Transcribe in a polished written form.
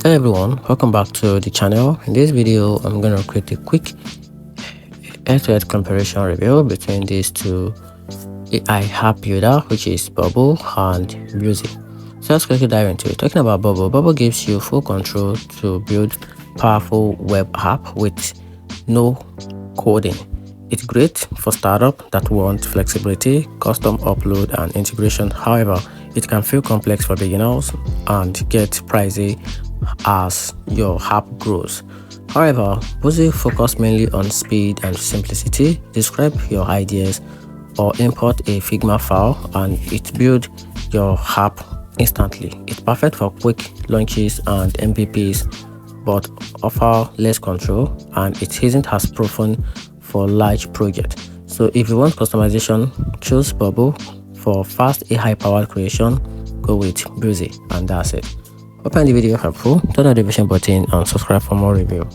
Hello everyone, welcome back to the channel. In this video I'm going to create a quick head-to-head comparison review between these two AI app builder, which is Bubble and Buzzy. So let's quickly dive into it. Talking about Bubble gives you full control to build powerful web app with no coding. It's great for startup that want flexibility, custom upload and integration. However, it can feel complex for beginners and get pricey as your app grows. However, Buzzy focus mainly on speed and simplicity. Describe your ideas or import a Figma file and it builds your app instantly. It's perfect for quick launches and MVPs, but offer less control, and it isn't as proven for large projects. So if you want customization, choose Bubble. For fast AI powered creation, go with Buzzy, and that's it. Hope you find the video helpful. Turn on the notification button and subscribe for more review.